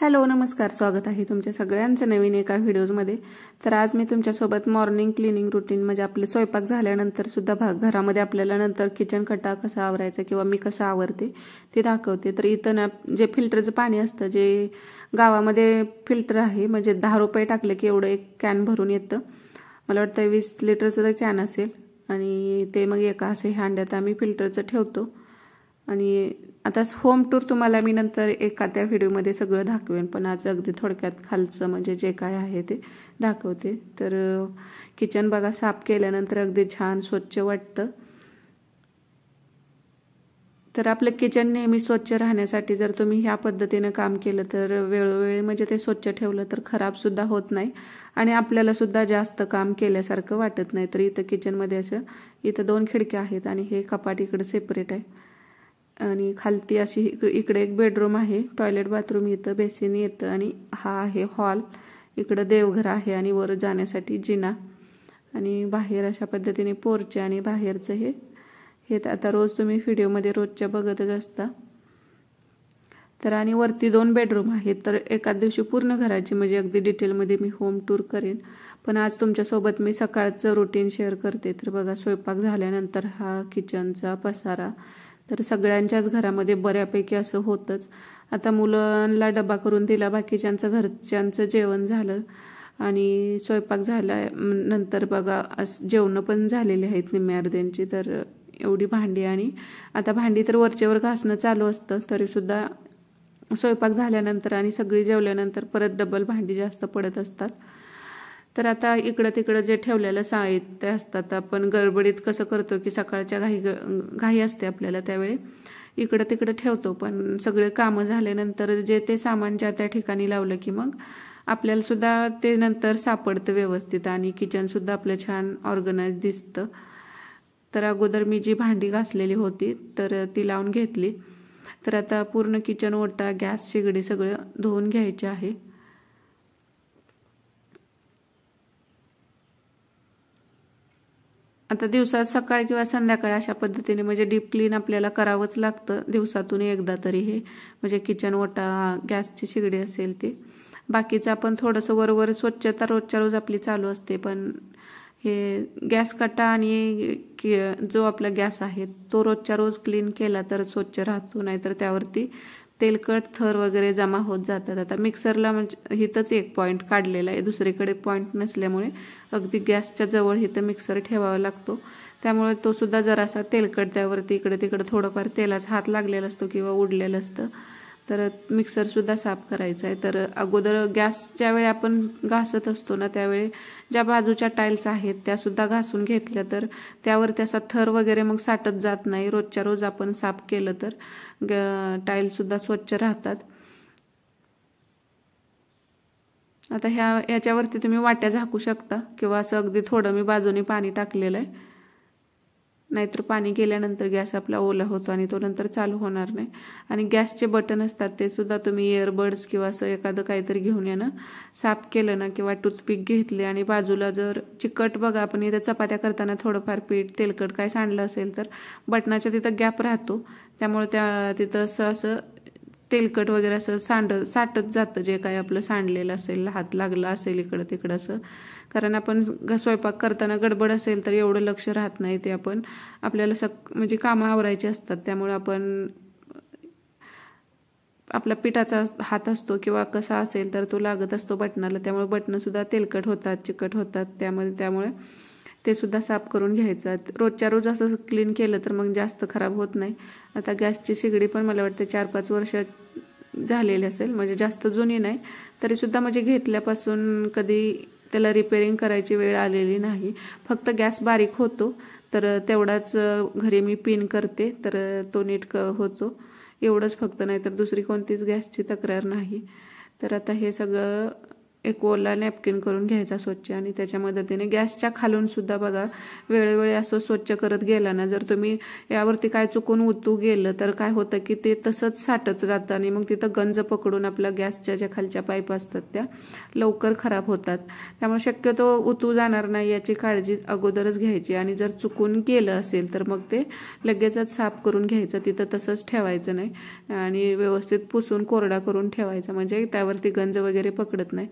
Hello नमस्कार, स्वागत आहे तुमच्या सगळ्यांचं नवीन एका व्हिडिओमध्ये। तर आज मी तुमच्यासोबत मॉर्निंग क्लिनिंग रुटीन म्हणजे आपले स्वयंपाक झाल्यानंतर सुद्धा घरामध्ये आपल्याला नंतर किचन कट्टा कसा आवरायचा किंवा मी कसं आवरते ते दाखवते। तर इथं ना जे फिल्टरचं पाणी असतं, जे गावामध्ये फिल्टर आहे, म्हणजे 10 रुपये टाकले की एवढं एक कॅन भरून येतं। मला वाटतं 20 लिटरचं कॅन असेल आणि ते मग एका असे हांड्यात आम्ही फिल्टरचं ठेवतो। आणि आता होम टूर तुम्हाला मी नंतर एखाद्या व्हिडिओमध्ये सगळं दाखवेन, पण आज अगदी थोडक्यात खालचं म्हणजे जे काय आहे ते दाखवते। तर किचन बघा साफ केल्यानंतर अगदी छान स्वच्छ वाटतं। तर आपलं किचन नेहमी स्वच्छ राहण्यासाठी जर तुम्ही ह्या पद्धतीने काम केलं तर वेळोवेळी म्हणजे ते स्वच्छ ठेवलं तर खराब सुद्धा होत नाही आणि आपल्याला सुद्धा जास्त काम केल्यासारखं वाटत नाही। तर इथं किचनमध्ये असं इथं 2 खिडक्या आहेत आणि हे कपाट इकडे सेपरेट आहे आणि खालती अशी इकडे एक बेडरूम आहे, टॉयलेट बाथरूम येतं, बेसिन येतं आणि हा आहे हॉल। इकडे देवघर आहे आणि वर जाण्यासाठी जिना आणि बाहेर अशा पद्धतीने पोर्च आणि बाहेरचं हे आता रोज तुम्ही व्हिडिओमध्ये रोजच्या बघतच असता। तर आणि वरती 2 बेडरूम आहेत। तर एका दिवशी पूर्ण घराची म्हणजे अगदी डिटेलमध्ये मी होम टूर करेन, पण आज तुमच्यासोबत मी सकाळचं रुटीन शेअर करते। तर बघा स्वयंपाक झाल्यानंतर हा किचनचा पसारा तर सगळ्यांच्याच घरामध्ये बऱ्यापैकी असं होतच। आता मुलांना डबा करून दिला, बाकीच्यांचं घरच्यांचं जेवण झालं आणि स्वयंपाक झाला नंतर बघा जेवण पण झालेले आहेत निम्म्या अर्ध्यांची। तर एवढी भांडी आणि आता भांडी तर वरचेवर घासणं चालू असतं, तरी सुद्धा स्वयंपाक झाल्यानंतर आणि सगळी जेवल्यानंतर परत डबल भांडी जास्त पडत असतात। तर आता इकडं तिकडं जे ठेवलेलं साहित्य असतात, आपण गडबडीत कसं करतो की सकाळच्या घाई असते आपल्याला, त्यावेळी इकडं तिकडं ठेवतो, पण सगळे कामं झाल्यानंतर जे ते सामान ज्या त्या ठिकाणी लावलं की मग आपल्याला सुद्धा ते नंतर सापडतं व्यवस्थित आणि किचन सुद्धा आपलं छान ऑर्गनाइज दिसतं। तर अगोदर मी जी भांडी घासलेली होती तर ती लावून घेतली। तर आता पूर्ण किचन ओटा, गॅस शेगडी सगळं धुवून घ्यायचे आहे। आता दिवसात सकाळ किंवा संध्याकाळ अशा पद्धतीने म्हणजे डीप क्लीन आपल्याला करावंच लागतं दिवसातून एकदा तरी, हे म्हणजे किचन ओटा, गॅसची शेगडी असेल ते। बाकीचं आपण थोडंसं वरवर स्वच्छता रोजच्या रोज आपली चालू असते, पण हे गॅस कट्टा आणि जो आपला गॅस आहे तो रोजच्या रोज क्लीन केला तर स्वच्छ राहतो, नाहीतर त्यावरती तेलकट थर वगैरे जमा होत जातात। आता मिक्सरला म्हणजे हिथंच एक पॉईंट काढलेला आहे, दुसरीकडे पॉईंट नसल्यामुळे अगदी गॅसच्या जवळ हिथं मिक्सर ठेवावा लागतो, त्यामुळे तो सुद्धा जरासा तेलकट त्यावरती इकडे तिकडे थोडंफार तेलाचा हात लागलेला असतो किंवा उडलेलं असतं, तर मिक्सर सुद्धा साफ करायचा आहे। तर अगोदर गॅस ज्यावेळी आपण घासत असतो ना, त्यावेळी ज्या बाजूच्या टाईल्स आहेत त्या सुद्धा घासून घेतल्या तर त्यावर त्याचा थर वगैरे मग साठत जात नाही। रोजच्या रोज आपण साफ केलं तर टाईल सुद्धा स्वच्छ राहतात। आता ह्याच्यावरती तुम्ही वाट्या झाकू शकता किंवा असं अगदी थोडं मी बाजूने पाणी टाकलेलं आहे, नाहीतर पाणी गेल्यानंतर गॅस आपला ओला होतो आणि तो नंतर चालू होणार नाही। आणि गॅसचे बटन असतात ते सुद्धा तुम्ही इयरबड्स किंवा असं एखादं काहीतरी घेऊन यानं साफ केलं ना, किंवा टूथपिक घेतली आणि बाजूला जर चिकट बघा आपण इथं चपात्या करताना थोडंफार पीठ तेलकट काय सांडलं असेल तर बटनाच्या तिथं गॅप राहतो, त्यामुळे त्या तिथं असं तेलकट वगैरे असं साठत जातं, जे काही आपलं सांडलेलं असेल, हात लागला असेल इकडं तिकडं असं, कारण आपण स्वयंपाक करताना गडबड असेल तर एवढं लक्ष राहत नाही, ते आपण आपल्याला म्हणजे कामं आवरायची असतात, त्यामुळे आपण आपला पिठाचा हात असतो किंवा कसा असेल तर तो लागत असतो बटनाला, त्यामुळे बटणं सुद्धा तेलकट होतात, चिकट होतात, त्यामुळे ते सुद्धा साफ करून घ्यायचं। रोजच्या रोज असं क्लीन केलं तर मग जास्त खराब होत नाही। आता गॅसची शेगडी पण मला वाटते 4-5 वर्ष झालेली असेल, म्हणजे जास्त जुनी नाही, तरी सुद्धा म्हणजे घेतल्यापासून कधी त्याला रिपेअरिंग करायची वेळ आलेली नाही। फक्त गॅस बारीक होतो तर तेवढाच घरी मी पिन करते तर तो नीट होतो, एवढंच फक्त, नाही तर दुसरी कोणतीच गॅसची तक्रार नाही। तर आता हे सगळं एक ओला नॅपकिन करून घ्यायचा स्वच्छ आणि त्याच्या मदतीने गॅसच्या खालून सुद्धा बघा वेळोवेळी असं स्वच्छ करत गेला ना, जर तुम्ही यावरती काय चुकून उतू गेलं तर काय होतं की ते तसंच साठत जातं आणि मग तिथं गंज पकडून आपल्या गॅसच्या ज्या खालच्या पाईप असतात त्या लवकर खराब होतात. त्यामुळे शक्यतो उतू जाणार नाही याची काळजी अगोदरच घ्यायची आणि जर चुकून गेलं असेल तर मग ते लगेचच साफ करून घ्यायचं, तिथं तसंच ठेवायचं नाही आणि व्यवस्थित पुसून कोरडा करून ठेवायचा, म्हणजे त्यावरती गंज वगैरे पकडत नाही.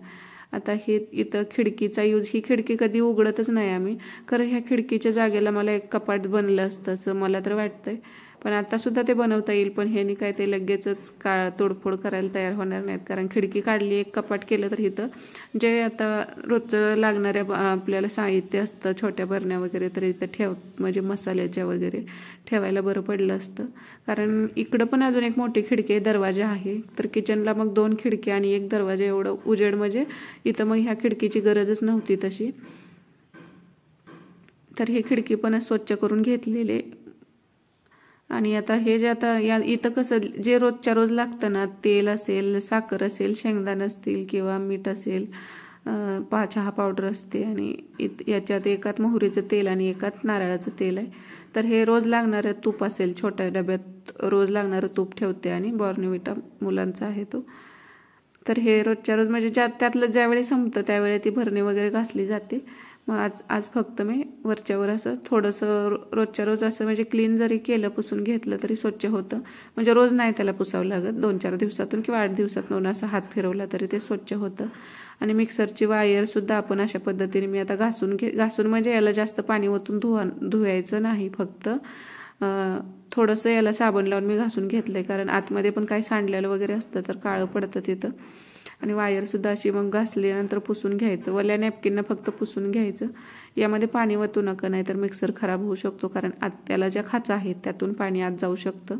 आता हे इथं खिडकीचा यूज, ही खिडकी कधी उघडतच नाही आम्ही, कारण ह्या खिडकीच्या जागेला मला एक कपाट बनलं असतं असं मला तर वाटतंय, पण आता सुद्धा ते बनवता येईल. पण ह्यानी काय ते लगेचच तोडफोड करायला तयार होणार नाहीत, कारण खिडकी काढली एक कपाट केलं तर इथं जे आता रोजचं लागणाऱ्या आपल्याला साहित्य असतं छोट्या बरण्या वगैरे तर इथं म्हणजे मसाल्याच्या वगैरे ठेवायला बरं पडलं असतं. कारण इकडं पण अजून एक मोठी खिडकी दरवाजा आहे, तर किचनला मग 2 खिडकी आणि एक दरवाजा एवढं उजेड, म्हणजे इथं मग ह्या खिडकीची गरजच नव्हती तशी. तर ही खिडकी पण स्वच्छ करून घेतलेली. आणि आता हे जे आता इथं कसं जे रोजच्या रोज लागतं ना, तेल असेल, साखर असेल, शेंगदाणे असतील किंवा मीठ असेल, चहा पावडर असते आणि याच्यात एकात मोहरीचं तेल आणि एकात नारळाचं तेल आहे. तर हे रोज लागणारं तूप असेल, छोट्या डब्यात रोज लागणारं तूप ठेवते आणि बॉर्नव्हिटा मुलांचा आहे तो. तर हे रोजच्या रोज म्हणजे त्यातलं ज्यावेळी संपतं त्यावेळी ती भरणी वगैरे घासली जाते. मग आज फक्त मी वरच्यावर असं थोडंसं रोजच्या रोज असं म्हणजे क्लीन जरी केलं, पुसून घेतलं तरी स्वच्छ होतं. म्हणजे रोज नाही त्याला पुसावं लागत, 2-4 दिवसातून किंवा 8 दिवसातून असं हात फिरवला तरी ते स्वच्छ होतं. आणि मिक्सरची वायर सुद्धा आपण अशा पद्धतीने मी आता घासून म्हणजे याला जास्त पाणी ओतून धुवायचं नाही, फक्त थोडंसं याला साबण लावून मी घासून घेतलंय, कारण आतमध्ये पण काही सांडलेलं वगैरे असतं तर काळं पडतं तिथं. आणि वायर सुद्धा अशी मग घासल्यानंतर पुसून घ्यायचं, वल्या नॅपकिननं फक्त पुसून घ्यायचं. यामध्ये पाणी वतू नका, नाही तर मिक्सर खराब होऊ शकतो, कारण आत त्याला ज्या खाचा आहेत त्यातून पाणी आत जाऊ शकतं.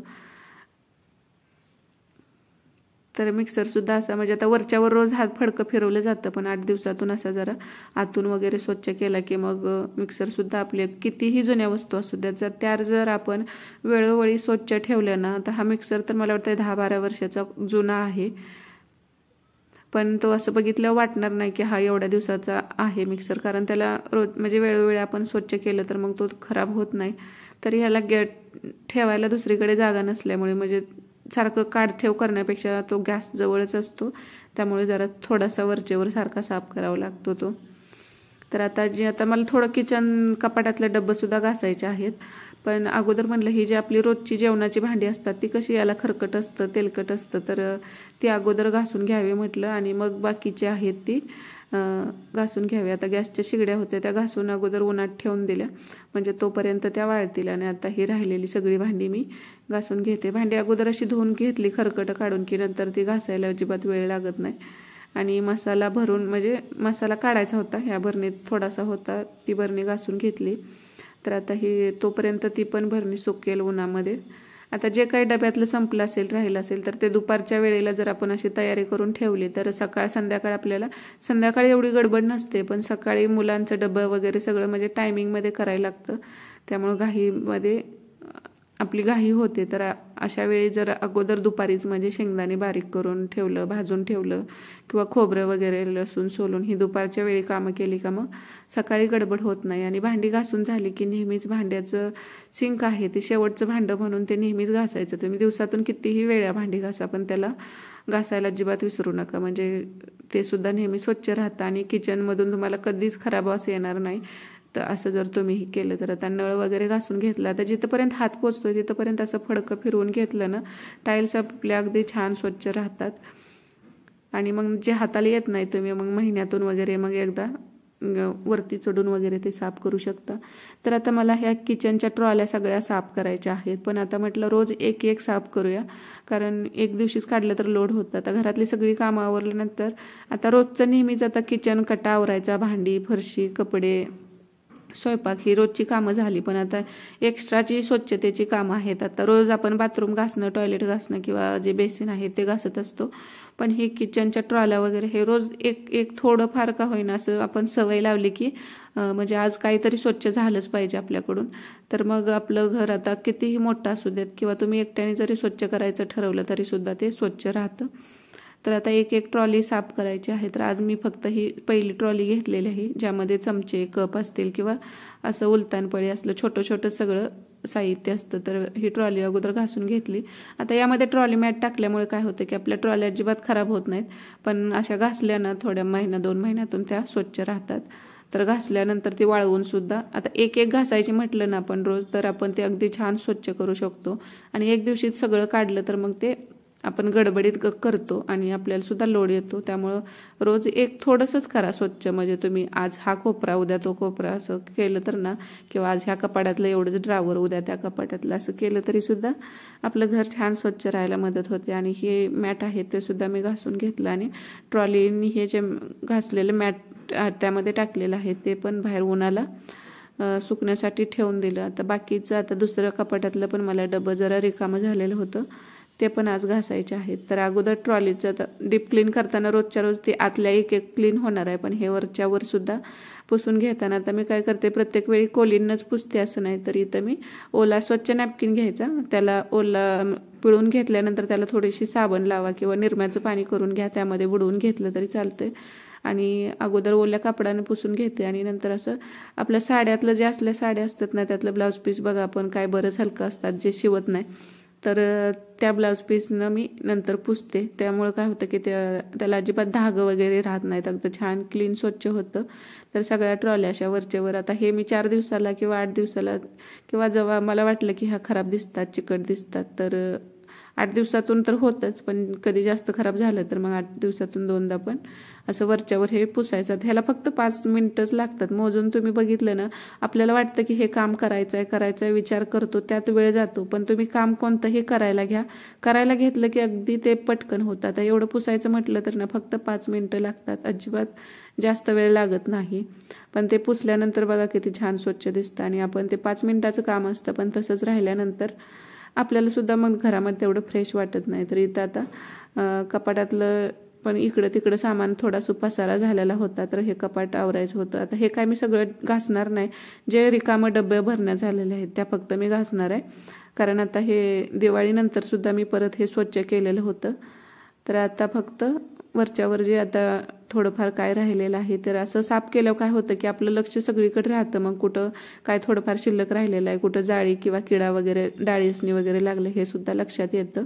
तर मिक्सर सुद्धा असा म्हणजे आता वरच्यावर रोज हात फडकं फिरवलं जातं, पण 8 दिवसातून असा जरा आतून वगैरे स्वच्छ केला की मग मिक्सर सुद्धा आपले कितीही जुन्या वस्तू असू द्या त्या जर आपण वेळोवेळी स्वच्छ ठेवल्या ना, तर हा मिक्सर तर मला वाटतं 10-12 वर्षाचा जुना आहे, पण तो असं बघितलं वाटणार नाही की हा एवढ्या दिवसाचा आहे मिक्सर, कारण त्याला रोज म्हणजे वेळोवेळी आपण स्वच्छ केलं तर मग तो खराब होत नाही. तर ह्याला ठेवायला दुसरीकडे जागा नसल्यामुळे म्हणजे सारखं काढठेव करण्यापेक्षा तो गॅस जवळच असतो, त्यामुळे जरा थोडासा वरचेवर सारखा साफ करावा लागतो तो. तर आता मला थोडं किचन कपाटातले डब्बे सुद्धा घासायचे आहेत, पण अगोदर म्हणलं ही जी आपली रोजची जेवणाची भांडी असतात ती कशी याला खरकट असतं, तेलकट असतं, तर ती अगोदर घासून घ्यावी म्हटलं आणि मग बाकीची आहेत ती घासून घ्यावी. आता गॅसच्या शिगड्या होत्या त्या घासून अगोदर उन्हात ठेवून दिल्या, म्हणजे तोपर्यंत त्या वाळतील. आणि आता ही राहिलेली सगळी भांडी मी घासून घेते. भांडी अगोदर अशी धुवून घेतली खरकट काढून की नंतर ती घासायला अजिबात वेळ लागत नाही. आणि मसाला भरून म्हणजे मसाला काढायचा होता, ह्या भरणीत थोडासा होता, ती भरणी घासून घेतली. तर आता ही तोपर्यंत ती पण भरणी सुकेल उन्हामध्ये. आता जे काही डब्यातलं संपलं असेल, राहिलं असेल तर ते दुपारच्या वेळेला जर आपण अशी तयारी करून ठेवली तर सकाळ संध्याकाळ आपल्याला, संध्याकाळी एवढी गडबड नसते, पण सकाळी मुलांचं डबं वगैरे सगळं म्हणजे टायमिंगमध्ये करायला लागतं, त्यामुळे घाईमध्ये आपली घाई होते. तर अशा वेळी जर अगोदर दुपारीच म्हणजे शेंगदाणे बारीक करून ठेवलं, भाजून ठेवलं किंवा खोबरं वगैरे लसूण सोलून ही दुपारच्या वेळी कामं केली का मग सकाळी गडबड होत नाही. आणि भांडी घासून झाली की नेहमीच भांड्याचं सिंक आहे ते शेवटचं भांडं म्हणून ते नेहमीच घासायचं. तुम्ही दिवसातून कितीही वेळा भांडी घासा, पण त्याला घासायला अजिबात विसरू नका, म्हणजे ते सुद्धा नेहमी स्वच्छ राहतं आणि किचनमधून तुम्हाला कधीच खराब वास येणार नाही. तर असं जर तुम्ही केलं तर आता नळ वगैरे घासून घेतला तर जिथपर्यंत हात पोचतोय तिथपर्यंत असं फडकं फिरवून घेतलं ना, टाईल्स आपल्या अगदी छान स्वच्छ राहतात. आणि मग जे हाताला येत नाही तुम्ही मग महिन्यातून वगैरे मग एकदा वरती चढून वगैरे ते साफ करू शकता. तर आता मला ह्या किचनच्या ट्रॉल्या सगळ्या साफ करायच्या आहेत, पण आता म्हटलं रोज एक साफ करूया, कारण एक दिवशीच काढलं तर लोड होतं. आता घरातली सगळी कामं आवरल्यानंतर आता रोजचं नेहमीच आता किचन कटा आवरायचा, भांडी, फरशी, कपडे, स्वयंपाक ही रोजची कामं झाली, पण आता एक्स्ट्राची स्वच्छतेची कामं आहेत. आता रोज आपण बाथरूम घासणं, टॉयलेट घासणं किंवा जे बेसिन आहे ते घासत असतो, पण ही किचनच्या ट्रॉल्या वगैरे हे रोज एक थोडं फार का होईना असं आपण सवय लावली की म्हणजे आज काहीतरी स्वच्छ झालंच पाहिजे आपल्याकडून. तर मग आपलं घर आता कितीही मोठं असू देत किंवा तुम्ही एकट्याने जरी स्वच्छ करायचं ठरवलं तरी सुद्धा ते स्वच्छ राहतं. तर आता एक एक ट्रॉली साफ करायची आहे. तर आज मी फक्त ही पहिली ट्रॉली घेतलेली आहे, ज्यामध्ये चमचे, कप असतील किंवा असं उलतानपळी असलं छोटं छोटं सगळं साहित्य असतं. तर ही ट्रॉली अगोदर घासून घेतली. आता यामध्ये ट्रॉली मॅट टाकल्यामुळे काय होतं की आपल्या ट्रॉली अजिबात खराब होत नाहीत, पण अशा घासल्यानं थोड्या महिना 2 महिन्यातून त्या स्वच्छ राहतात. तर घासल्यानंतर ती वाळवून सुद्धा आता एक एक घासायची म्हटलं ना आपण रोज, तर आपण ते अगदी छान स्वच्छ करू शकतो. आणि एक दिवशीत सगळं काढलं तर मग ते आपण गडबडीत करतो आणि आपल्याला सुद्धा लोड येतो. त्यामुळं रोज एक थोडंसंच करा स्वच्छ. म्हणजे तुम्ही आज हा कोपरा उद्या तो कोपरा असं केलं तर ना, किंवा आज ह्या कपाटातलं एवढंच ड्रावर उद्या त्या कपाटातलं असं केलं तरी सुद्धा आपलं घर छान स्वच्छ राहायला मदत होते. आणि हे मॅट आहे ते सुद्धा मी घासून घेतलं आणि ट्रॉलीनी हे जे घासलेले मॅट त्यामध्ये टाकलेलं आहे ते पण बाहेर उन्हाला सुकण्यासाठी ठेवून दिलं. आता बाकीचं आता दुसरं कपाटातलं पण मला डबं जरा रिकामं झालेलं होतं, ते पण आज घासायचे आहेत. तर अगोदर ट्रॉलीचं आता डीप क्लीन करताना रोजच्या रोज ते आतल्या एक एक क्लीन होणार आहे, पण हे वरच्या वर सुद्धा पुसून घेताना आता मी काय करते, प्रत्येक वेळी कोलीनच पुसते असं नाही, तर इथं मी ओला स्वच्छ नॅपकिन घ्यायचा, त्याला ओला पिळून घेतल्यानंतर त्याला थोडीशी साबण लावा किंवा निरम्याचं पाणी करून घ्या, त्यामध्ये बुडवून घेतलं तरी चालतंय. आणि अगोदर ओल्या कापडाने पुसून घेते आणि नंतर असं आपल्या साड्यातलं जे असल्या साड्या असतात ना, त्यातलं ब्लाऊज पीस बघा आपण काय बरंच हलकं असतात जे शिवत नाही, तर त्या ब्लाऊज पीसनं मी नंतर पुसते. त्यामुळे काय होतं की त्याला अजिबात धाग वगैरे राहत नाहीत, अगदी छान क्लीन स्वच्छ होतं. तर सगळ्या ट्रॉल्या अशा वरचेवर आता हे मी 4 दिवसाला किंवा 8 दिवसाला किंवा जेव्हा मला वाटलं की ह्या खराब दिसतात, चिकट दिसतात, तर 8 दिवसातून तर होतच, पण कधी जास्त खराब झालं तर मग 8 दिवसातून 2दा पण असं वरच्यावर हे पुसायचं. ह्याला फक्त 5 मिनिटच लागतात. मोजून तुम्ही बघितलं ना, आपल्याला वाटतं की हे काम करायचं आहे विचार करतो, त्यात वेळ जातो, पण तुम्ही काम कोणतंही करायला घ्या, करायला घेतलं की अगदी ते पटकन होतं. आता एवढं पुसायचं म्हटलं तर ना फक्त 5 मिनिटं लागतात, अजिबात जास्त वेळ लागत नाही. पण ते पुसल्यानंतर बघा किती छान स्वच्छ दिसतं. आणि आपण ते 5 मिनिटाचं काम असतं, पण तसंच राहिल्यानंतर आपल्याला सुद्धा मग घरामध्ये तेवढं फ्रेश वाटत नाही. तर इथं आता कपाटातलं पण इकडं तिकडं सामान थोडासा पसारा झालेला होता, तर हे कपाट आवरायचं होतं. आता हे काय मी सगळं घासणार नाही, जे रिकामं डबे भरण्यात झालेले आहेत त्या फक्त मी घासणार आहे, कारण आता हे दिवाळीनंतर सुद्धा मी परत हे स्वच्छ केलेलं होतं. तर आता फक्त वरच्यावर जे आता थोडंफार काय राहिलेलं आहे, तर असं साफ केल्यावर काय होतं की आपलं लक्ष सगळीकडे राहतं, मग कुठं काय थोडंफार शिल्लक राहिलेलं आहे, कुठं जाळी किंवा किडा वगैरे डाळीसनी वगैरे लागले हे सुद्धा लक्षात येतं.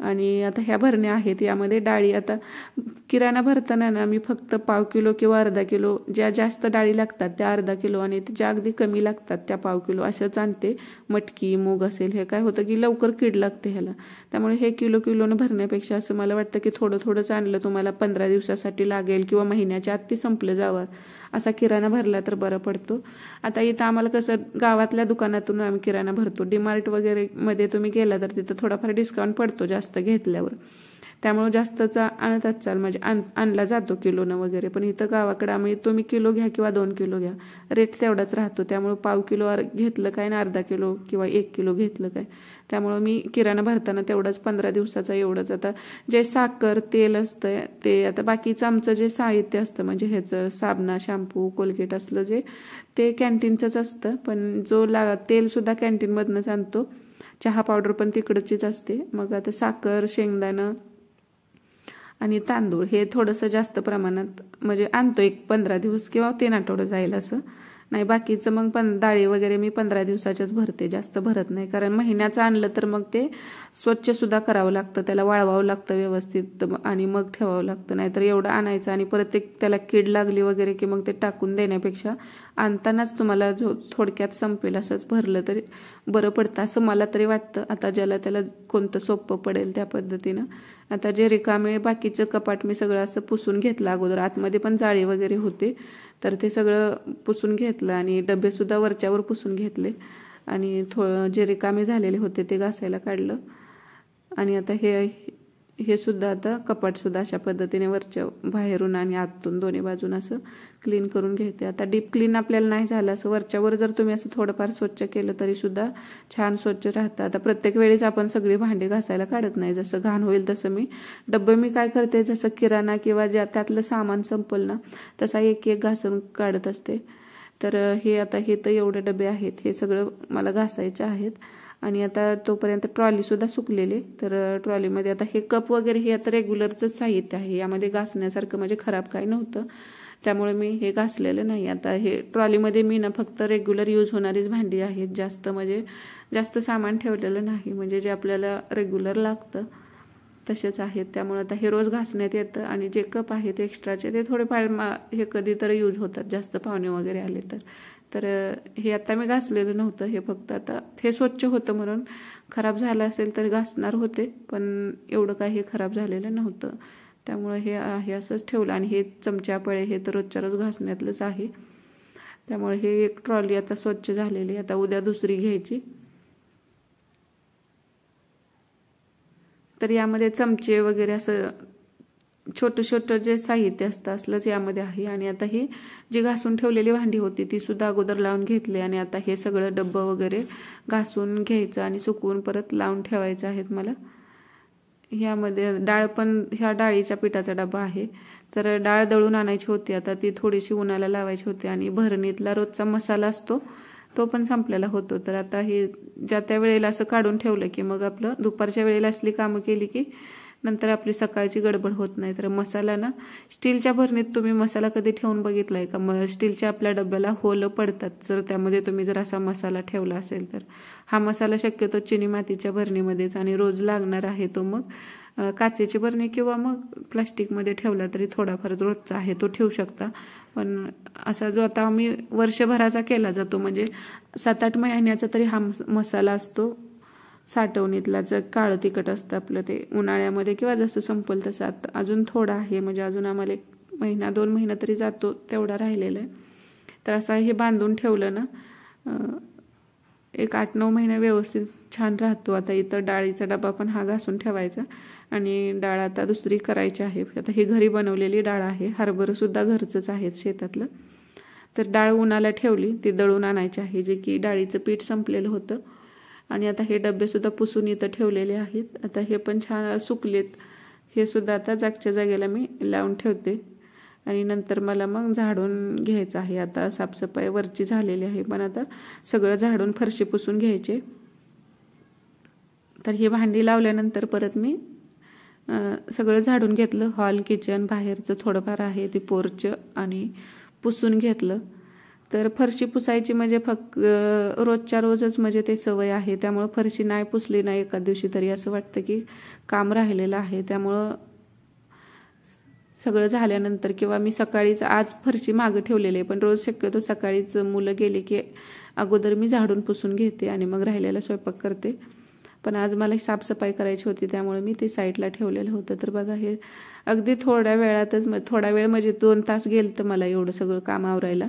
आणि आता ह्या भरण्या आहेत, यामध्ये डाळी आता किराणा भरताना ना मी फक्त 1/2 किलो किंवा अर्धा किलो, ज्या जास्त डाळी लागतात त्या अर्धा किलो आणि ज्या अगदी कमी लागतात त्या 1/2 किलो अशाच आणते. मटकी मूग असेल, हे काय होतं की लवकर कीड लागते ह्याला, त्यामुळे हे किलोनं भरण्यापेक्षा असं मला वाटतं की थोडं थोडंच आणलं, तुम्हाला 15 दिवसासाठी लागेल किंवा महिन्याच्या आत ती संपलं जावं असा किराणा भरला तर बरं पडतो. आता इथं आम्हाला कसं गावातल्या दुकानातून आम्ही किराणा भरतो, डीमार्ट वगैरे मध्ये तुम्ही गेला तर तिथं थोडाफार डिस्काउंट पडतो जास्त घेतल्यावर, त्यामुळे जास्तचा आणतात चाल म्हणजे आणला जातो किलोनं वगैरे. पण इथं गावाकडे आम्ही तुम्ही किलो घ्या किंवा 2 किलो घ्या, रेट तेवढाच राहतो. त्यामुळे 1/2 किलो घेतलं काय ना अर्धा किलो किंवा 1 किलो घेतलं काय, त्यामुळे मी किराणा भरताना तेवढंच 15 दिवसाचा एवढंच. आता जे साखर तेल असतं ते, आता बाकीचं आमचं जे साहित्य असतं म्हणजे ह्याचं साबणा शॅम्पू कोलगेट असलं जे ते कॅन्टीनचंच असतं, पण जो तेल सुद्धा कॅन्टीनमधनंच आणतो, चहा पावडर पण तिकडचीच असते. मग आता साखर, शेंगदाणं आणि तांदूळ हे थोडंसं जास्त प्रमाणात म्हणजे आणतो, एक 15 दिवस किंवा 3 आठवडं जाईल असं नाही. बाकीचं मग पण डाळी वगैरे मी 15 दिवसाच्याच भरते, जास्त भरत नाही, कारण महिन्याचं आणलं तर मग ते स्वच्छ सुद्धा करावं लागतं, त्याला वाळवावं लागतं व्यवस्थित आणि मग ठेवावं लागतं. नाहीतर एवढं आणायचं आणि परत त्याला कीड लागली वगैरे की मग ते टाकून देण्यापेक्षा आणतानाच तुम्हाला थोडक्यात संपेल असंच भरलं तरी बरं पडतं असं मला तरी वाटतं. आता ज्याला त्याला कोणतं सोपं पडेल त्या पद्धतीनं. आता जे रिकामे बाकीचं कपाट मी सगळं असं पुसून घेतलं अगोदर, आतमध्ये पण जाळी वगैरे होते तर ते सगळं पुसून घेतलं आणि डबे सुद्धा वरच्यावर पुसून घेतले आणि जे रिकामे झालेले होते ते घासायला काढलं. आणि आता हे सुद्धा आता कपाट सुद्धा अशा पद्धतीने वरच्या बाहेरून आणि आतून दोन्ही बाजून असं क्लीन करून घेते. आता डीप क्लीन आपल्याला नाही झालं, असं वरच्यावर जर तुम्ही असं थोडंफार स्वच्छ केलं तरी सुद्धा छान स्वच्छ राहतं. आता प्रत्येक वेळेस आपण सगळी भांडी घासायला काढत नाही, जसं घाण होईल तसं मी डब्बे मी काय करते, जसं किराणा किंवा त्यातलं सामान संपल ना तसा एक एक घासून काढत असते. तर हे आता हे तर एवढे डबे आहेत, हे सगळं मला घासायचे आहेत. आणि आता तोपर्यंत ट्रॉलीसुद्धा सुकलेली. तर ट्रॉलीमध्ये आता हे कप वगैरे हे आता रेग्युलरचंच साहित्य आहे, यामध्ये घासण्यासारखं म्हणजे खराब काही नव्हतं, त्यामुळे मी हे घासलेलं नाही. आता हे ट्रॉलीमध्ये मी ना फक्त रेग्युलर यूज होणारीच भांडी आहेत, जास्त सामान ठेवलेलं नाही, म्हणजे जे आपल्याला रेग्युलर लागतं तसेच आहेत. त्यामुळे आता हे रोज घासण्यात येतं. आणि जे कप आहेत एक्स्ट्राचे ते थोडेफार हे कधीतरी यूज होतात, जास्त पाहुणे वगैरे आले तर हे आता मी घासलेलं नव्हतं. हे फक्त आता हे स्वच्छ होतं म्हणून, खराब झालं असेल तर घासणार होते, पण एवढं काही हे खराब झालेलं नव्हतं, त्यामुळे हे आहे असंच ठेवलं. आणि हे चमचा पळे हे तर रोजच्या रोज घासण्यातलंच आहे, त्यामुळे हे एक ट्रॉली आता स्वच्छ झालेली. आता उद्या दुसरी घ्यायची. तर यामध्ये चमचे वगैरे असं छोटं जे साहित्य असतं असलंच यामध्ये आहे. आणि आता ही जी घासून ठेवलेली भांडी होती ती सुद्धा अगोदर लावून घेतली. आणि आता हे सगळं डब्बं वगैरे घासून घ्यायचं आणि सुकवून परत लावून ठेवायचं आहेत मला. ह्यामध्ये डाळ पण, ह्या डाळीच्या पिठाचा डबा आहे, तर डाळ दळून आणायची होती. आता ती थोडीशी उन्हाला लावायची होती. आणि भरणीतला रोजचा मसाला असतो तो पण संपलेला होतो. तर आता हे ज्या त्या वेळेला असं काढून ठेवलं की मग आपलं दुपारच्या वेळेला असली कामं केली की नंतर आपली सकाळची गडबड होत नाही. तर मसाला ना, स्टीलच्या भरणीत तुम्ही मसाला कधी ठेवून बघितलाय का? स्टीलच्या आपल्या डब्याला होलं पडतात जर त्यामध्ये तुम्ही जर असा मसाला ठेवला असेल तर. हा मसाला शक्यतो चिनी मातीच्या भरणीमध्येच, आणि रोज लागणार आहे तो मग काचेची भरणी किंवा मग प्लास्टिकमध्ये ठेवला तरी थोडाफार रोजचा आहे तो ठेवू शकता. पण असा जो आता आम्ही वर्षभराचा केला जातो, म्हणजे 7-8 महिन्याचा तरी हा मसाला असतो साठवणीतला. जर काळं तिखट असतं आपलं ते उन्हाळ्यामध्ये किंवा जसं संपल तसं. आता अजून थोडा आहे, म्हणजे अजून आम्हाला 1 महिना 2 महिना तरी जातो तेवढा राहिलेला आहे. तर असं हे बांधून ठेवलं ना, एक 8-9 महिने व्यवस्थित छान राहतो. आता इथं डाळीचा डबा पण हा घासून ठेवायचा. आणि डाळ आता दुसरी करायची आहे. आता ही घरी बनवलेली डाळ आहे, हरभरं सुद्धा घरचंच आहे शेतातलं. तर डाळ उन्हाला ठेवली, ती दळून आणायची आहे, जे की डाळीचं पीठ संपलेलं होतं. आणि आता हे डबे सुद्धा पुसून इथं ठेवलेले आहेत. आता हे पण छान सुकलेत, हे सुद्धा आता जागच्या जागेला मी लावून ठेवते. आणि नंतर मला मग झाडून घ्यायचं आहे. आता साफसफाई वरची झालेली आहे, पण आता सगळं झाडून फरशी पुसून घ्यायचे. तर ही भांडी लावल्यानंतर परत मी सगळं झाडून घेतलं. हॉल, किचन, बाहेरचं थोडंफार आहे ते पोर्च आणि पुसून घेतलं. तर फरशी पुसायची म्हणजे फक्त रोजच्या रोजच म्हणजे ते सवय आहे, त्यामुळं फरशी नाही पुसली नाही एका दिवशी तरी असं वाटतं की काम राहिलेलं आहे. त्यामुळं सगळं झाल्यानंतर किंवा मी सकाळीच आज फरशी मागं ठेवलेली आहे, पण रोज शक्यतो सकाळीच मुलं गेली की अगोदर मी झाडून पुसून घेते आणि मग राहिलेला स्वयंपाक करते. पण आज मला साफसफाई करायची होती, त्यामुळे मी ते साईडला ठेवलेलं होतं. तर बघा हे अगदी थोड्या वेळातच, थोडा वेळ म्हणजे 2 तास गेलं तर मला एवढं सगळं काम आवरायला.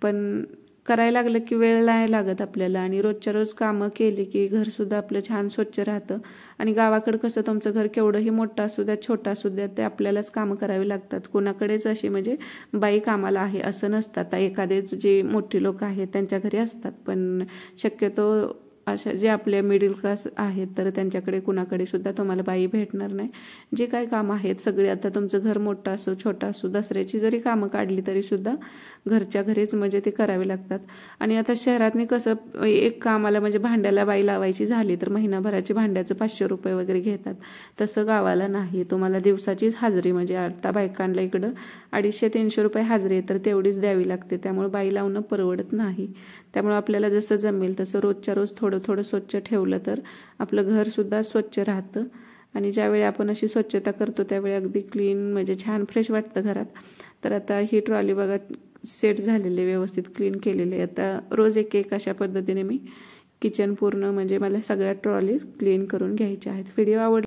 पण करायला लागलं की वेळ नाही लागत आपल्याला. आणि रोजच्या रोज कामं केली की घरसुद्धा आपलं छान स्वच्छ राहतं. आणि गावाकडं कसं तुमचं घर केवढंही मोठं असू द्या छोटं असू द्या, ते आपल्यालाच कामं करावी लागतात. कोणाकडेच अशी म्हणजे बाई कामाला आहे असं नसतात. एखादेच जे मोठी लोक आहेत त्यांच्या घरी असतात, पण शक्यतो अशा जे आपले मिडल क्लास आहेत तर त्यांच्याकडे कुणाकडे सुद्धा तुम्हाला बाई भेटणार नाही. जे काही कामं आहेत सगळे, आता तुमचं घर मोठं असो छोटं असो, दसऱ्याची जरी कामं काढली तरी सुद्धा घरच्या घरीच म्हणजे ते करावे लागतात. आणि आता शहरातनी कसं एक कामाला म्हणजे भांड्याला बाई लावायची झाली तर महिनाभराची भांड्याचं 500 रुपये वगैरे घेतात. तसं गावाला नाही, तुम्हाला दिवसाचीच हाजरी, म्हणजे आता बायकांना इकडं 250-300 रुपये हाजरी आहे, तर तेवढीच द्यावी लागते. त्यामुळे बाई लावणं परवडत नाही. त्यामुळे आपल्याला जसं जमेल तसं रोजच्या रोज थोडं थोडं स्वच्छ ठेवलं तर आपलं घर सुद्धा स्वच्छ राहतं. आणि ज्यावेळी आपण अशी स्वच्छता करतो त्यावेळी अगदी क्लीन म्हणजे छान फ्रेश वाटतं घरात. तर आता ही ट्रॉली बघा सेट झालेली, व्यवस्थित क्लीन केलेली. आता रोज एक अशा पद्धतीने मी किचन पूर्ण म्हणजे मला सगळ्या ट्रॉलीज क्लीन करून घ्यायच्या आहेत. व्हिडिओ आवडला